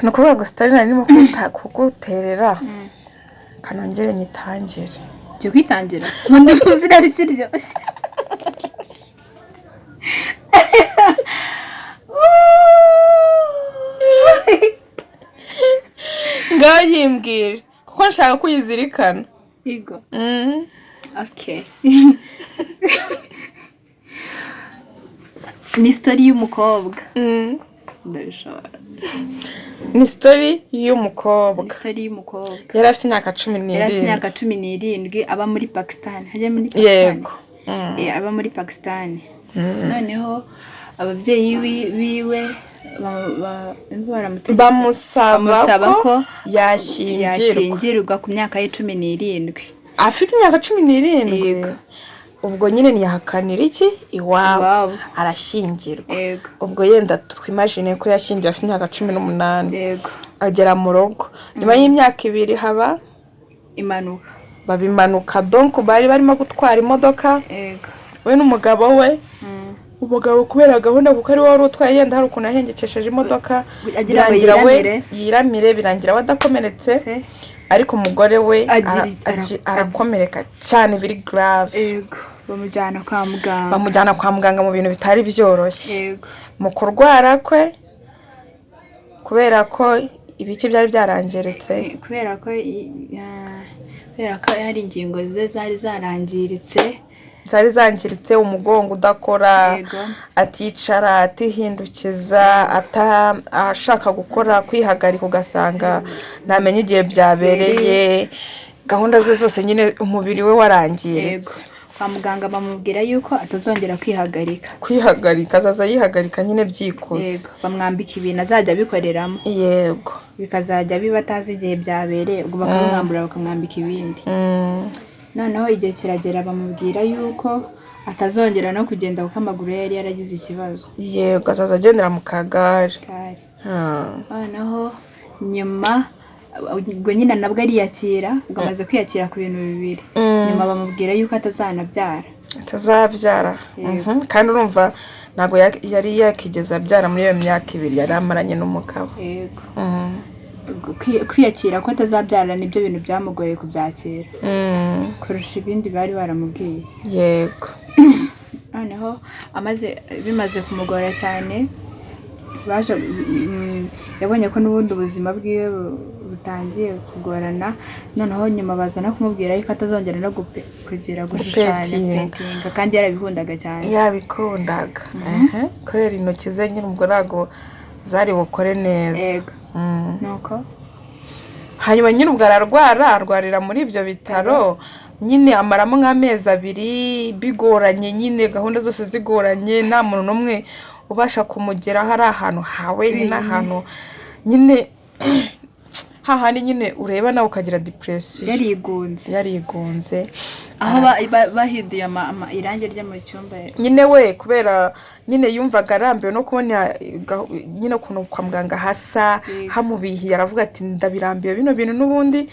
no kuvuga ngo story narimo kuguterera kanongere nyitangire cyo kwitangira undi kuzira bisiryoshye ngayimbwira kuko nshaka kuyizirikana Igo. Okay. Ni story y'umukobwa. Ndabishobora. Ni story y'umukobwa. Story y'umukobwa. Yari afite imyaka 17. Yari afite imyaka 17 aba muri Pakistan. Hajya muri Pakistan. Yego. Aba muri Pakistan. Noneho ababyeyi biwe bamusaba ko yashyingirwa ku myaka ye 17. Afite imyaka 17. Ubwo nyine niyahakanira iki iwabo arashyingirwa. Ubwo yenda twimagine ko yashyingiwe afite imyaka 18. Yego. Agera mu rugo. Nyuma y'imyaka 2 haba imanuka. Babimanuka donc bari barimo gutwara imodoka. Yego. We n'umugabo we. Umugabo kubera gahunda kuko ari wari utwaye yenda hari ukuntu ahengekesheje imodoka birangira we yiramire birangira wadakomeretse ariko umugore we arakomereka cyane biri grave. Yego. Bamujyana kwa muganga mu bintu bitari byoroshye. Yego. Mu kurwara kwe kubera ko ibiki byari byarangiritse kubera ko hari ingingo ze zari zarangiritse umugongo udakora aticara atihindukiza ashaka gukora kwihagarika ugasanga namenye igihe byabereye gahunda ze zose nyine umubiri we warangiritse. Kwa muganga bamubwira yuko atazongera kwihagarika azaza yihagarika nyine byikoze. Yego. Bamwambika ibintu azajya bikoreramo. Yego. Bikazajya biba atazi igihe byabereye ubwo bakamwambura bakamwambika ibindi. Noneho igihe kiragera bamubwira yuko atazongera no kugenda kuko amaguru yari yaragize ikibazo. Yego azaza agendera mu kagare. Noneho nyuma ubwo nyine nabwo ariyakira ubwo amaze kwiyakira ku bintu bibiri. Nyuma bamubwira yuko atazabyara. Kandi urumva ntago yari yakigeza abyara muri iyo myaka 2 yari amaranye n'umugabo. Yego. Kwiyakira ko atazabyara nibyo bintu byamugoye kubyakira kurusha ibindi bari baramubwiye. Yego. Noneho bimaze kumugora cyane yabonye ko n'ubundi ubuzima bwiwe butangiye kugorana. Noneho nyuma bazana kumubwira yuko atazongera no kugira gushushanya painting kandi yarabikundaga cyane. Yabikundaga. Kubera intoki ze nyine ubwo ntago zari bukore neza. Yego. Nuko hanyuma nyine ubwo ararwarira muri ibyo bitaro nyine amaramo nk'amezi 2 bigoranye nyine gahunda zose zigoranye nta muntu n'umwe ubasha kumugeraho ari ahantu hawe nyine ahantu nyine hahandi nyine ureba nawe ukagira depression. Yarigunze aho bahiduye irangi ryo mu cyumba nyine we kubera nyine yumvaga arambiwe no kubona nyine ukuntu kwa muganga hasa hamubihiye aravuga ati ndabirambiwe bino bintu n'ubundi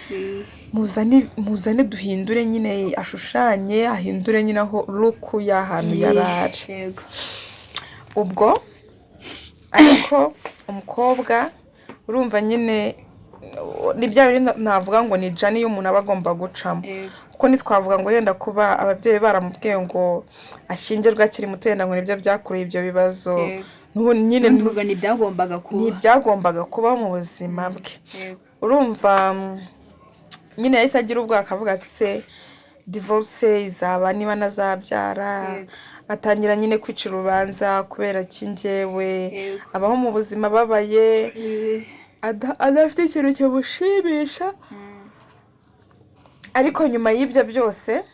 muzane duhindure nyine ashushanye ahindure nyine aho look y'ahantu yarari. Yego. Ubwo ariko umukobwa urumva nyine nibyo navuga ngo ni jani y'umuntu aba agomba gucamo kuko nitwavuga ngo yenda kuba ababyeyi baramubwiye ngo ashyingirwa akiri muto yenda ngo nibyo byakuruye ibyo bibazo nyine ntibyagombaga kuba mu buzima bwe. Urumva nyine yahise agira ubwo akavuga ati se divorce izaba niba nazabyara. Atangira nyine kwicira urubanza kubera kingewe abaho mu buzima babaye adafite ikintu kimushimisha. Ariko nyuma y'ibyo byose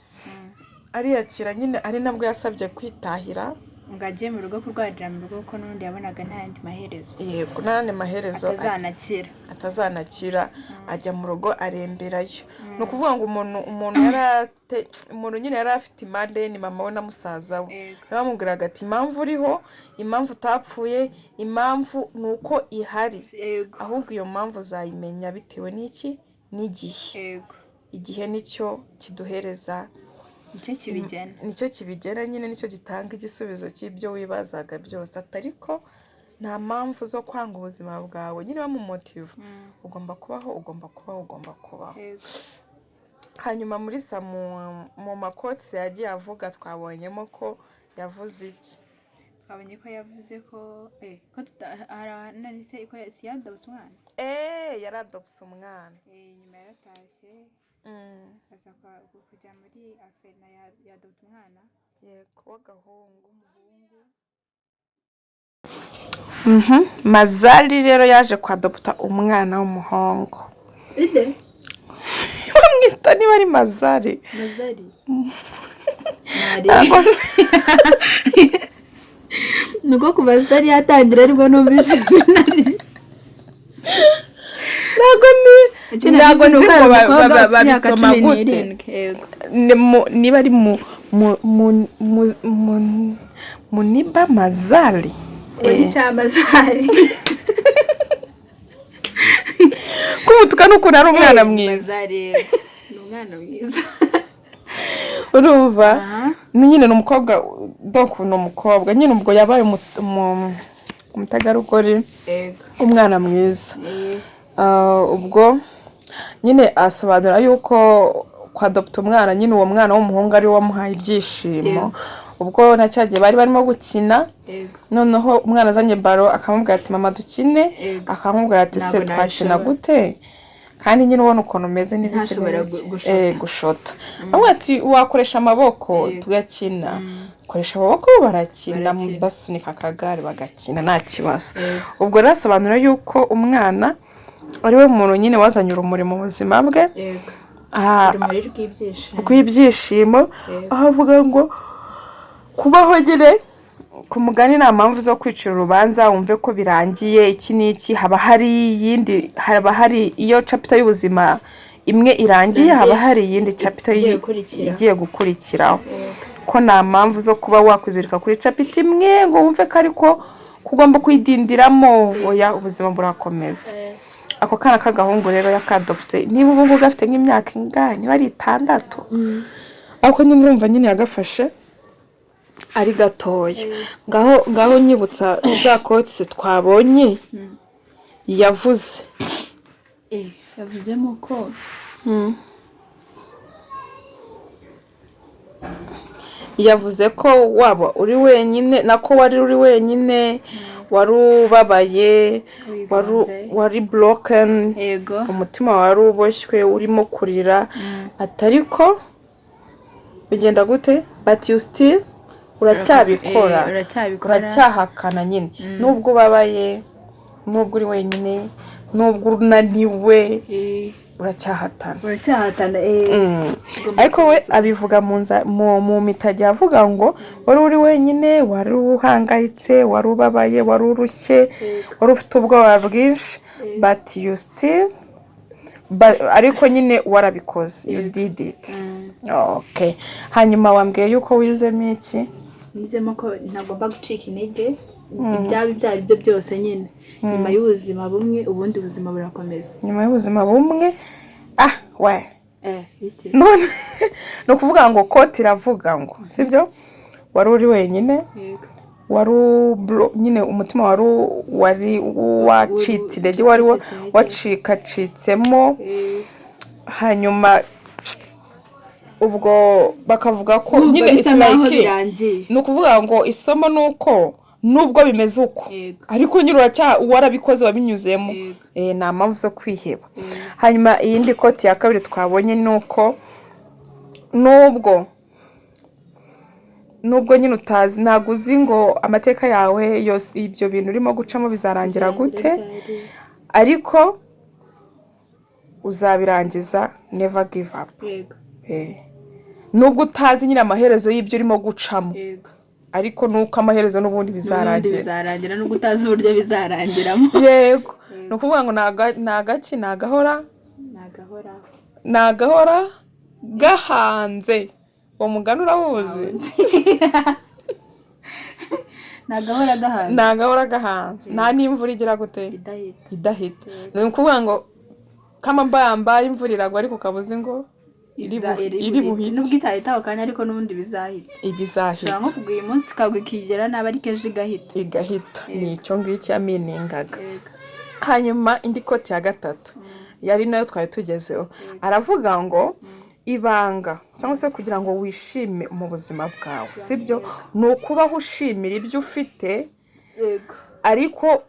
ariyakira nyine ari nabwo yasabye kwitahira ngo ajye mu rugo kurwarira mu rugo ko n'undi yabonaga nta yandi maherezo. Yego nta maherezo atazanakira ajya mu rugo aremberayo. No kuvuga ngo umuntu nyine yari afite impande ye ni mama we na musaza we. Bamubwiraga ati impamvu uriho impamvu utapfuye impamvu nuko ihari ahubwo iyo mpamvu uzayimenya bitewe n'iki n'igihe. Igihe nicyo kiduhereza nicyo kibigena nyine nicyo gitanga igisubizo cy'ibyo wibazaga byose atariko nta mpamvu zo kwanga ubuzima bwawe nyine bamumotive ugomba kubaho. Yego. Hanyuma muri mu makotsi yagiye avuga twabonyemo ko yavuze iki? Twabonye ko yavuze ko narise ko yadobse umwana. Yaradobse umwana. Nyuma yaratashye aza kujya muri afena yadobse umwana. Yego w'agahungu. Mazari rero yaje kwadopta umwana w'umuhungu. Ide? Bamwita niba ari Mazari. Mazari. Nuko ku Mazari yatangira ariko numvise nari. Ntago nzi ko babisoma gute. Niba ari Muniba Mazari. Onicha Mazari. Kumutuka n'ukuntu ari umwana mwiza. Mazari ni umwana mwiza. Urumva nyine ni umukobwa ni umukobwa nyine ubwo yabaye umutagarugori umwana mwiza. Ubwo nyine asobanura yuko kwadopta umwana nyine uwo mwana w'umuhungu ari wamuhaye ibyishimo. Ubwo nacyagiye bari barimo gukina noneho umwana azanye baro akamubwira ati mama dukine, akamubwira ati se twakina gute kandi nyine ubona ukuntu umeze n'ibikiri gushota. Ahubwo ati wakoresha amaboko tugakina, koresha amaboko barakina basunika akagare bagakina nta kibazo. Ubwo rero asobanura yuko umwana ari we muntu nyine wazanye urumuri mu buzima bwe, urumuri rw'ibyishimo, aho avuga ngo kubaho nyine ku mugani nta mpamvu zo kwicira urubanza wumve ko birangiye iki n'iki. Haba hari iyo chapter y'ubuzima imwe irangiye, haba hari iyindi chapter igiye gukurikiraho. Ko nta mpamvu zo kuba wakwizirika kuri chapter imwe ngo wumve ko ariko kugomba kwidindiramo. Oya, ubuzima burakomeza. Ako kana k'agahungu rero yakadopse niba ubu gafite nk'imyaka ingana niba ari 6 ariko nyine urumva nyine yagafashe ari gatoya. Ngaho nyibutsa za kotsi twabonye yavuzemo ko yavuze ko waba uri wenyine nako wari uri wenyine, wari ubabaye, wari broken, umutima wari uboshywe urimo kurira, atariko bigenda gute but you still uracyabikora, uracyahakana nyine nubwo ubabaye, nubwo uri wenyine, nubwo unaniwe, uracyahatana. Ariko we abivuga mu mitage avuga ngo wari uri wenyine, wari uhangayitse, wari ubabaye, wari urushye, wari ufite ubwoba bwinshi, but you still ariko nyine warabikoze, you did it. Okay. Hanyuma wambwiye yuko wizemo iki? Nizemo ko ntagomba gucika intege, ibyari byo byose nyine nyuma y'ubuzima bumwe ubundi buzima burakomeza. Nyuma y'ubuzima bumwe none no kuvuga ngo koti iravuga ngo sibyo wari uri wenyine, wari nyine umutima wari wacitse intege, wari wacikacitsemo. Hanyuma ubwo bakavuga ko nyine it's like no kuvuga ngo isomo nuko nubwo bimeze uko ariko nyine warabikoze wabinyuzemo, nta mpamvu zo kwiheba. Hanyuma iyindi koti ya kabiri twabonye nuko nubwo nyine utazi ntago uzi ngo amateka yawe yose ibyo bintu urimo gucamo bizarangira gute, ariko uzabirangiza, never give up. Nubwo utazi nyine amaherezo y'ibyo urimo gucamo, ariko nuko amaherezo n'ubundi bizarangira nubwo utazi uburyo bizarangiramo. Yego, no kuvuga ngo nagahora gahanze. Uwo mugani urawuzi? Nagahora gahanze. Nta n'imvura igira gute idahita. Ni ukuvuga ngo kama mbaye imvura iragwa ariko kabuze ngo iri buhite nubwo itahitaho kandi ariko n'ubundi bizahita ibizahita nko kugura uyu munsi ikagwa ikigera nabi ariko ejo igahita ni icyo ngicyo yaminingaga. Hanyuma indi koti ya gatatu yari nayo twari tugezeho, aravuga ngo ibanga cyangwa se kugira ngo wishime mu buzima bwawe, sibyo, ni ukubaho ushimira ibyo ufite ariko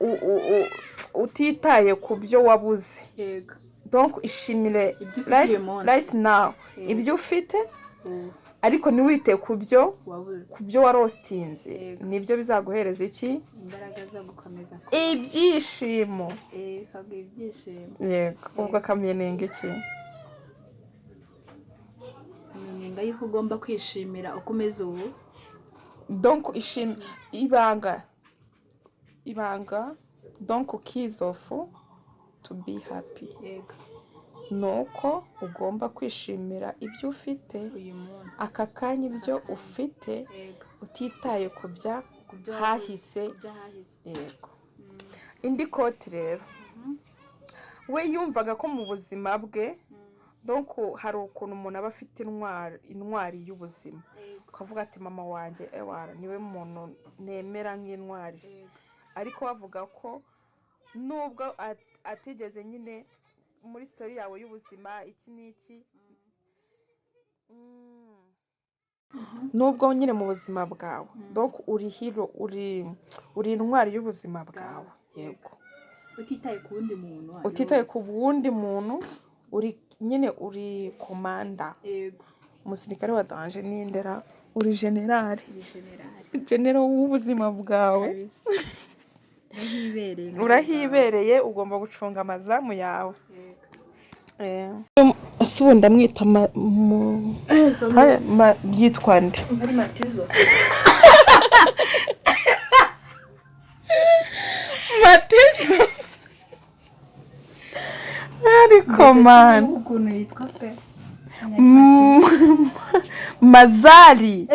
utitaye ku byo wabuze. Donc ishimire right now ibyo ufite ariko ntiwite ku byo warostinze, nibyo bizaguhereza iki? Imbaraga zo gukomeza ibyishimo. Yego, ubwo akamenenga iki? Amenenga yuko ugomba kwishimira uko umeze ubu. Donc ibanga donc keys of to be happy. Nuko ugomba kwishimira ibyo ufite aka kanya, ibyo ufite utitaye ku bya hahise. Yego. Indi koti rero, we yumvaga ko mu buzima bwe donc hari ukuntu umuntu aba afite intwari y'ubuzima, ukavuga ati mama wanjye ewara niwe muntu nemera nk'intwari, ariko bavuga ko nubwo atigeze nyine muri story yawe y'ubuzima iki n'iki, nubwo nyine mu buzima bwawe donc uri hero, uri intwari y'ubuzima bwawe. Yego, utitaye ku wundi muntu uri nyine uri komanda. Umusirikare wa danger n'indera, uri general w'ubuzima bwawe. Urahibereye, ugomba gucunga amazamu yawe. Ese ubundi amwita byitwa nde? Muri Matizo. Matizo. Ariko man ukuntu yitwa pe Mazari.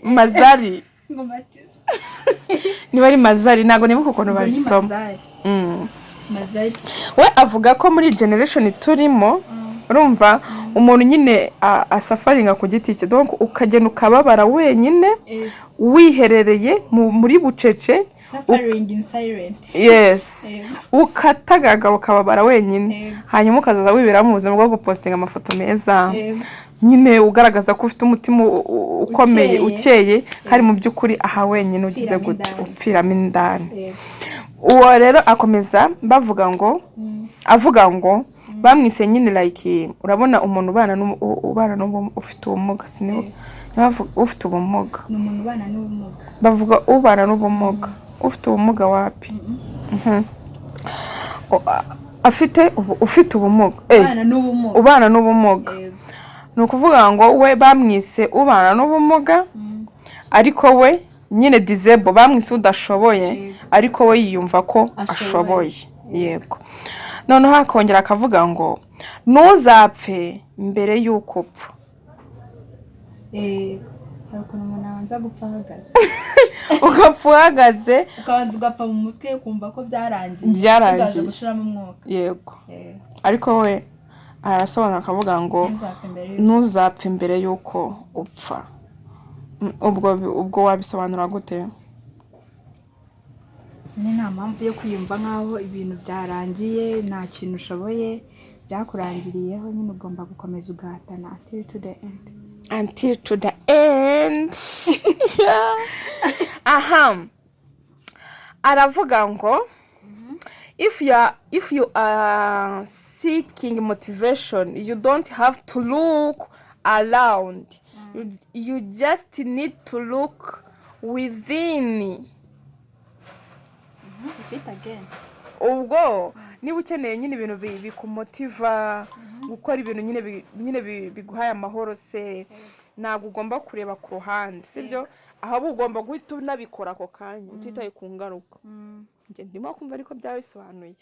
Mazari. Ngo Matizo. Niba ari Mazari ntago nibuka ukuntu babisoma. Mazari. We avuga ko muri generation turimo urumva umuntu nyine asafaringa ku giti cye, donc ukagenda ukababara wenyine wiherereye muri bucece. Suffering in silent. Yes. Ukatagaga ukababara wenyine, hanyuma ukazaza wibera mu buzima bwo gupostinga amafoto meza nyine ugaragaza ko ufite umutima ukomeye ukeye, hari mu by'ukuri aha wenyine ugize gute upfiramo indani. Uwo rero akomeza avuga ngo bamwise nyine like urabona umuntu ubana ufite ubumuga, ufite ubumuga n'umuntu ubana n'ubumuga, bavuga ubana n'ubumuga, ufite ubumuga wapi? Ufite ubumuga ubana n'ubumuga, ni ukuvuga ngo we bamwise ubana n'ubumuga ariko we nyine disable, bamwise udashoboye ariko we yiyumva ko ashoboye. Yego. Noneho akongera akavuga ngo ntuzapfe mbere y'uko upfa. hari ukuntu umuntu abanza gupfa ahagaze. Ugapfa uhagaze, ukabanza ugapfa mu mutwe ukumva ko byarangiye. Byarangiye. Gushiramo umwuka. Yego. Ariko we arasobanura akavuga ngo ntuzapfe mbere y'uko upfa. Ubwo wabisobanura gute? Ni nta mpamvu yo kwiyumva nkaho ibintu byarangiye, nta kintu ushoboye, byakurangiriyeho, nyine ugomba gukomeza ugahatana until to the end. Until to the end. Aravuga ngo if you are seeking motivation, you don't have to look around. You just need to look within. Ubwo niba ukeneye nyine ibintu bikumotiva gukora ibintu nyine biguhaye amahoro se, ntabwo ugomba kureba ku ruhande, sibyo? Ahubwo ugomba guhita unabikora ako kanya utitaye ku ngaruka. Ndimo kumva ariko byabisobanuye.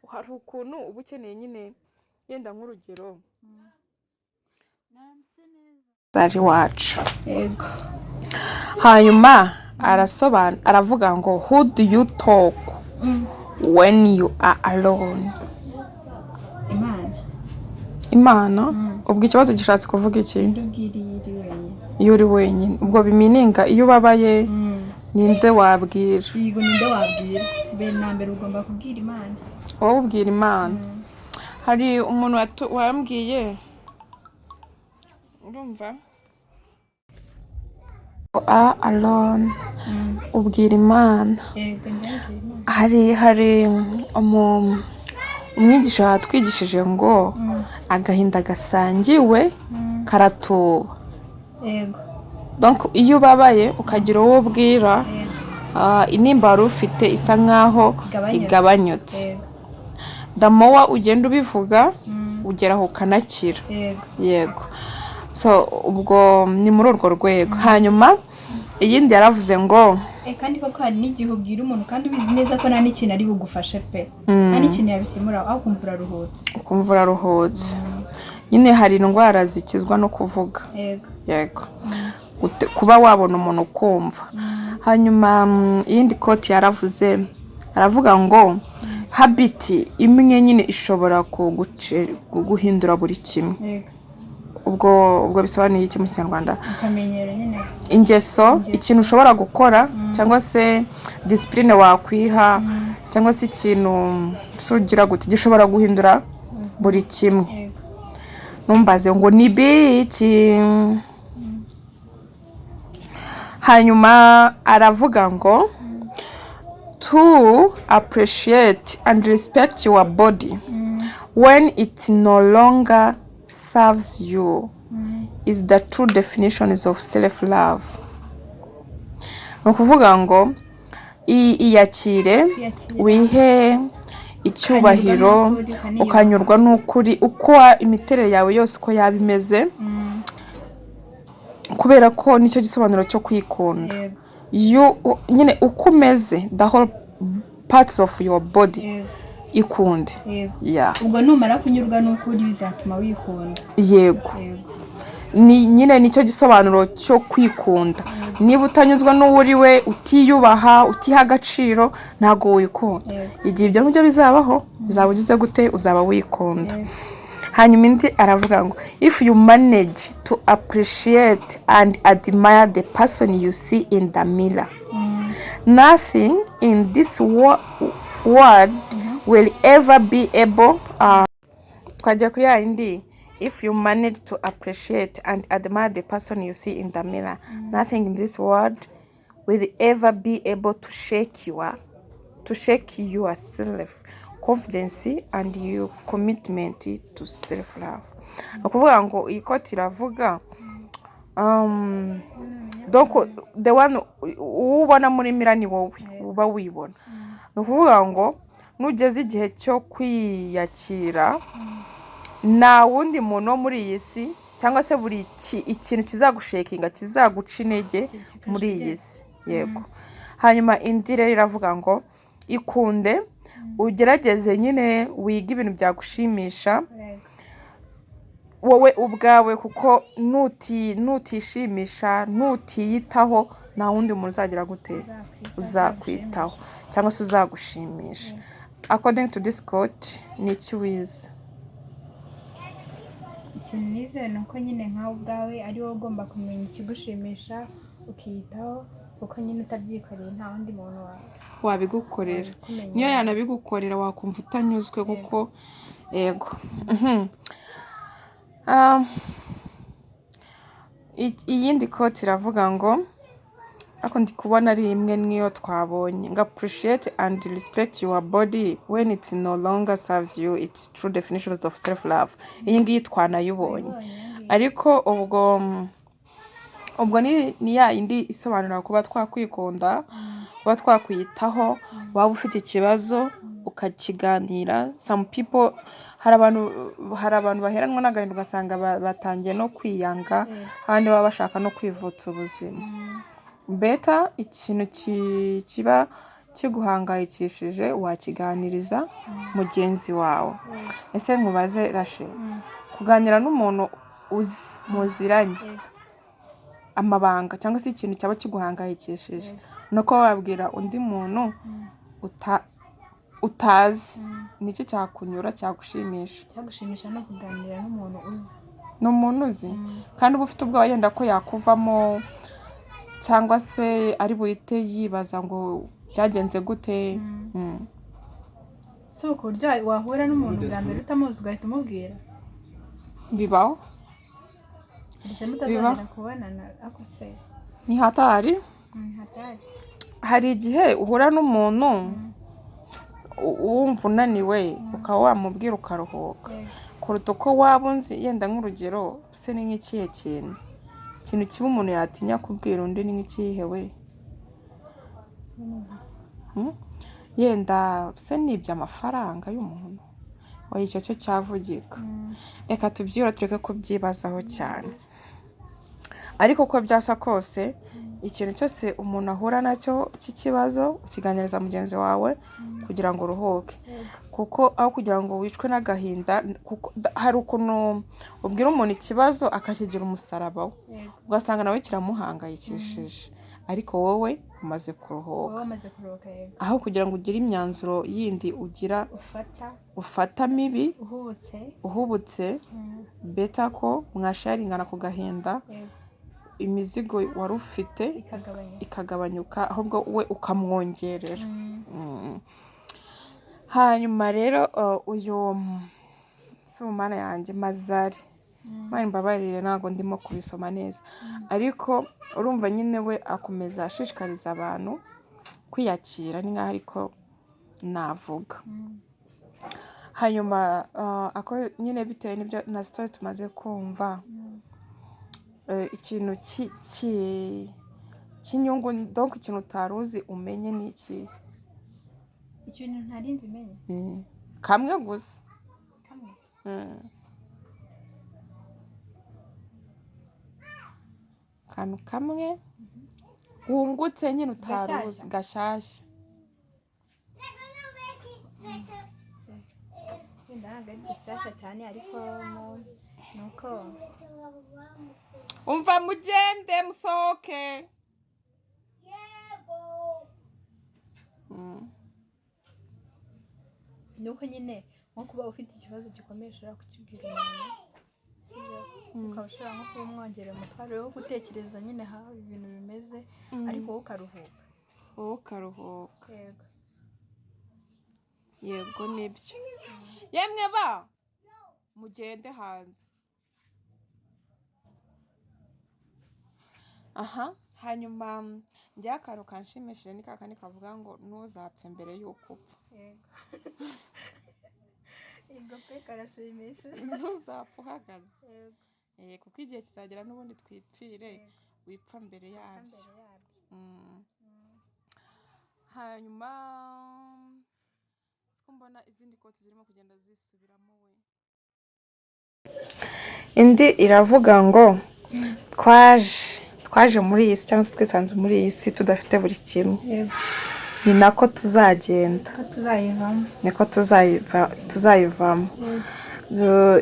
Hari ukuntu uba ukeneye nyine yenda nk'urugero ari wacu. Yego. Hanyuma aravuga ngo who do you talk when you are alone? Imana. Imana ubwo ikibazo gishatse kuvuga iki? Iyo uri wenyine ubwo bimininga iyo ubabaye ninde wabwira? Yego, ninde wabwira? Mbere na mbere ugomba kubwira Imana. Wowe ubwira Imana. Hari umuntu wambwiye urumva alone ubwira Imana. Yego, ndabwira Imana. Hari umwigisha watwigishije ngo agahinda gasangiwe karatuba. Yego. Donc iyo ubabaye ukagira uwo ubwira inimba wari ufite isa nkaho igabanyutse. Damowa ugenda ubivuga ugeraho ukanakira. Yego. So ubwo ni muri urwo rwego. Hanyuma iyindi yaravuze ngo kandi koko hari n'igihe ubwira umuntu kandi ubizi neza ko nta n'ikintu ari bugufashe pe, nta n'ikintu yabikemura, aho ukumva uraruhutse. Nyine hari indwara zikizwa no kuvuga. Yego. Kuba wabona umuntu ukumva. Hanyuma iyindi koti yaravuze aravuga ngo habit imwe nyine ishobora guhindura buri kimwe. Ubwo bisobanuye iki mu Kinyarwanda? Ukamenyera nyine ingeso, ikintu ushobora gukora cyangwa se discipline wakwiha cyangwa se ikintu sugira gute gishobora guhindura buri kimwe. Numbaze ngo ni biki. Hanyuma aravuga ngo to appreciate and respect your body when it no longer serves you is the true definitions of self-love. No kuvuga ngo iyakire wihe icyubahiro ukanyurwa n'ukuri uko imiterere yawe yose uko yabimeze, kubera ko nicyo gisobanuro cyo kwikunda. Nyine uko umeze the whole parts of your body ikunde. Ubwo numara kunyurwa n'ukuri bizatuma wikunda. Yego. Nyine nicyo gisobanuro cyo kwikunda. Niba utanyuzwa n'uri we utiyubaha utiha agaciro ntago wikunda. Igihe ibyo ngibyo bizabaho uzaba ugize gute? Uzaba wikunda. Hanyuma indi aravuga ngo if you manage to appreciate and admire the person you see in the mirror, nothing in this world will ever be able twajya kuri ya indi if you manage to appreciate and admire the person you see in the mirror, nothing in this world will ever be able to shake your self confidence and your commitment to self love. Ukuvuga ngo iyi koti iravuga donc the one ubona muri mira ni wowe uba wibona. Ukuvuga ngo nugeze igihe cyo kwiyakira nta wundi muntu muri iyi si cyangwa se buri ikintu kizagushakinga kizaguca intege muri iyi si. Yego. Hanyuma indi rero iravuga ngo ikunde ugerageze nyine wiga ibintu byagushimisha wowe ubwawe, kuko nutishimisha nutiyitaho nta wundi muntu uzagira gute uzakwitaho cyangwa se uzagushimisha. According to this quote ni iki wize? Ikintu nize ni uko nyine nkawe ubwawe ari wowe ugomba kumenya ikigushimisha ukiyitaho, kuko nyine utabyikoreye nta wundi muntu wabigukorera. Niyo yanabigukorera wakumva utanyuzwe kuko yego. Iyindi quote iravuga ngo ako ndi kubona ari imwe niyo twabonye ngo appreciate and respect your body when it no longer serves you, it's true definitions of self love. Iyi ngiyi twanayibonye ariko ubwo ni ya indi isobanura kuba twakwikunda, kuba twakwitaho, waba ufite ikibazo ukakiganira. Some people hari abantu baheranwa n'agahinda ugasanga batangiye no kwiyanga, abandi baba bashaka no kwivutsa ubuzima. Beta ikintu kiba kiguhangayikishije wakiganiriza mugenzi wawe. Ese nkubaze Rashe, kuganira n'umuntu uzi muziranye amabanga cyangwa se ikintu cyaba kiguhangayikishije no ko wabwira undi muntu utazi niki cyakunyura cyagushimisha no kuganira n'umuntu uzi n'umuntu uzi kandi uba ufite ubwoba yenda ko yakuvamo cyangwa se ari buhite yibaza ngo byagenze gute. so ku buryo wahura n'umuntu bwa mbere utamuzi ugahita umubwira bibaho mutazongera kubonana ako se ni hatari. Hari igihe uhura n'umuntu wumva unaniwe ukaba wamubwira ukaruhuka kuruta uko waba unzi yenda nk'urugero se ni nk'ikihe kintu kiba umuntu yatinya kubwira undi ni nk'ikihe we yenda se ni iby'amafaranga y'umuntu oya icyo cyo cyavugika reka tubyira tureke kubyibazaho cyane ariko uko byasa kose ikintu cyose umuntu ahura nacyo cy'ikibazo ukiganiriza mugenzi wawe kugira ngo uruhuke kuko aho kugira ngo wicwe n'agahinda kuko hari ukuntu ubwira umuntu ikibazo akakigira umusaraba we ugasanga nawe kiramuhangayikishije ariko wowe umaze kuruhuka aho kugira ngo ugire imyanzuro yindi ugira ufata mibi uhubutse beta ko mwasharingana ku gahinda imizigo wari ufite ikagabanyuka ahubwo we ukamwongerera. Hanyuma rero uyu si umwana yanjye Mazari mani mbabarire ntabwo ndimo kubisoma neza ariko urumva nyine we akomeza ashishikariza abantu kwiyakira ni nkaho ariko navuga. Hanyuma ako nyine bitewe n'ibyo na story tumaze kumva ikintu cy'inyungu donc ikintu utaruzi umenye ni iki ikintu ntarinzi menye kamwe gusa kantu kamwe wungutse nyine utaruzi gashyashya ntabwo ari gishyashya cyane ariko nuko umva mugende musohoke nuko nyine nko kuba ufite ikibazo gikomeye ushobora kukibwira umuntu ukaba ushobora nko kuba umwongerera umutwaro wo gutekereza nyine how ibintu bimeze ariko wowe ukaruhuka yego nibyo yemwe ba mugende hanze hanyuma njya akantu kanshimishije ni kakandi kavuga ngo ntuzapfe mbere y'uko upfa yego pe karashimishije ntuzapfe uhagaze kuko igihe kizagera n'ubundi twipfire wipfa mbere yabyo. Hanyuma mbona izindi koti zirimo kugenda zisubiramo we indi iravuga ngo twaje muri iyi si cyangwa se twisanze muri iyi si tudafite buri kimwe ni nako tuzagenda niko tuzayivamo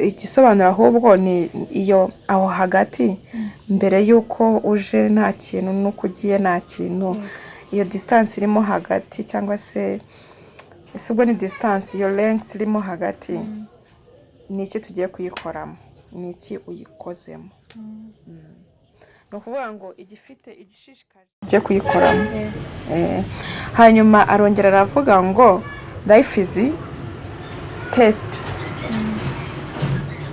igisobanuro ahubwo ni iyo aho hagati mbere y'uko uje nta kintu n'uko ugiye nta kintu iyo distance irimo hagati cyangwa se ese ubwo ni distance iyo length irimo hagati ni iki tugiye kuyikoramo ni iki uyikozemo ni ukuvuga ngo igifite igishishikaje ugiye kuyikoramo hanyuma arongera aravuga ngo life is test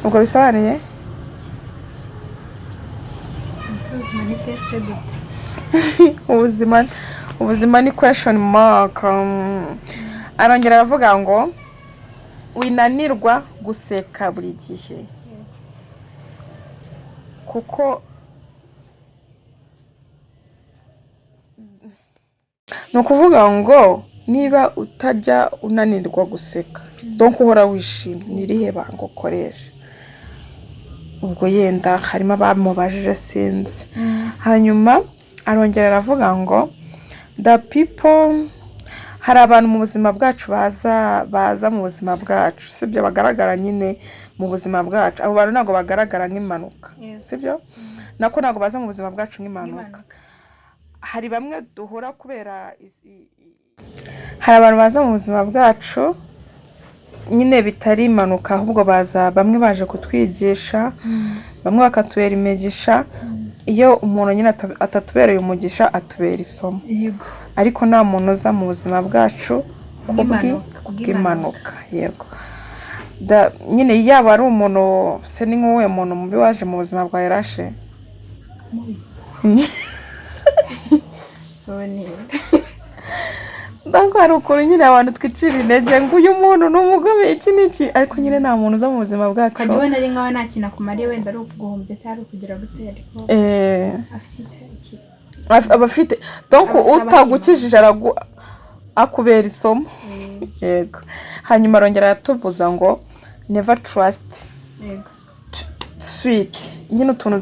ubwo bisobanuye ubuzima ni question mark. Arongera aravuga ngo winanirwa guseka buri gihe kuko ni ukuvuga ngo niba utajya unanirwa guseka donc uhora wishimye nirihe banga ukoresha ubwo yenda harimo abamubajije sinzi. Hanyuma arongera aravuga ngo the people hari abantu mu buzima bwacu baza mu buzima bwacu sibyo bagaragara nyine mu buzima bwacu abo bantu ntabwo bagaragara nk'impanuka sibyo nako ntabwo baza mu buzima bwacu nk'impanuka hari bamwe duhura kubera hari abantu baza mu buzima bwacu nyine bitari impanuka ahubwo baza bamwe baje kutwigisha bamwe bakatubera imigisha iyo umuntu nyine atatubereye umugisha atubera isomo yego ariko nta muntu uza mu buzima bwacu kubw'impanuka yego nyine yaba ari umuntu se ni nk'uwe muntu mubi waje mu buzima bwawe rashe ntabwo hari ukuntu nyine abantu twicira intege ngo uyu muntu ni umugome iki n'iki ariko nyine nta muntu uza mu buzima bwacu ukajya ubona ari nkaho nta kintu akumariye wenda ari ukuguhombya cyangwa ari ukugira gute ariko aba afite donko utagukijije akubera isomo yego hanyuma arongera aratubuza ngo never trust sweet nyine utuntu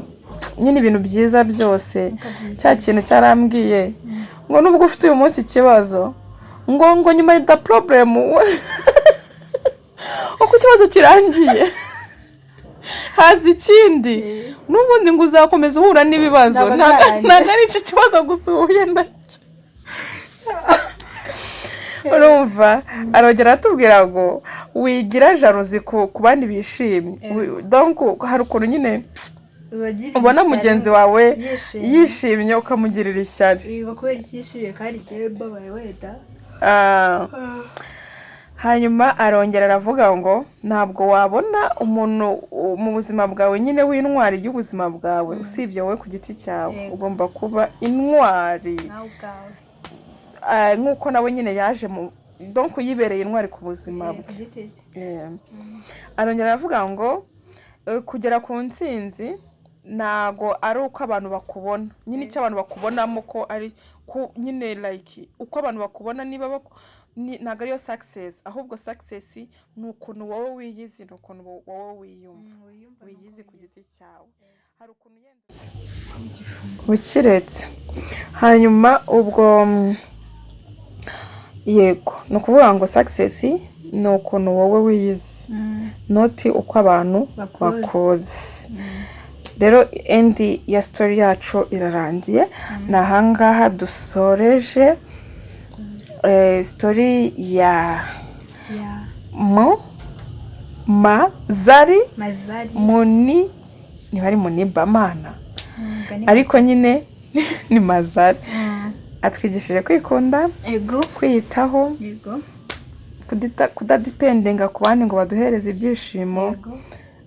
nyine ibintu byiza byose cya kintu cyarambwiye ngo nubwo ufite uyu munsi ikibazo ngo nyuma ya problem uko ikibazo kirangiye haza ikindi n'ubundi ngo uzakomeza uhura n'ibibazo ntabwo ari iki kibazo gusa uhuye nacyo urumva arongera atubwira ngo wigira jalousie ku bandi bishimye donc hari ukuntu nyine ubona mugenzi wawe yishimye ukamugirira ishyari kubera icyishimiye kandi igihe babaye wenda hanyuma arongera aravuga ngo ntabwo wabona umuntu mu buzima bwawe nyine w'intwari y'ubuzima bwawe usibye wowe ku giti cyawe ugomba kuba intwari nk'uko nawe nyine yaje donc yibereye intwari ku buzima bwe arongera aravuga ngo kugera ku ntsinzi ntago ari uko abantu bakubona nyine icyo abantu bakubonamo ko ari nyine like uko abantu bakubona niba ntabwo ariyo success ahubwo success ni ukuntu wowe wiyizi ni ukuntu wowe wiyumva wiyizi ku giti cyawe hari ukuntu ukiretse hanyuma ubwo yego ni ukuvuga ngo success ni ukuntu wowe wiyizi noti uko abantu bakoze rero endi ya story yacu irarangiye ni ahangaha dusoreje story ya mazari muni niba ari munibamana ariko nyine ni mazari atwigishije kwikunda kwiyitaho kudadipendinga ku bandi ngo baduhereze ibyishimo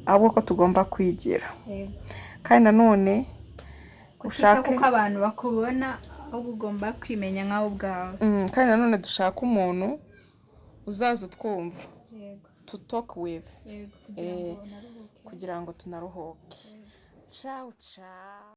ahubwo ko tugomba kwigira kandi nanone ushaka uko abantu bakubona ahubwo ugomba kwimenya nkawe ubwawe kandi nanone dushaka umuntu uzaza utwumva to talk with kugira ngo tunaruhuke ciao ciao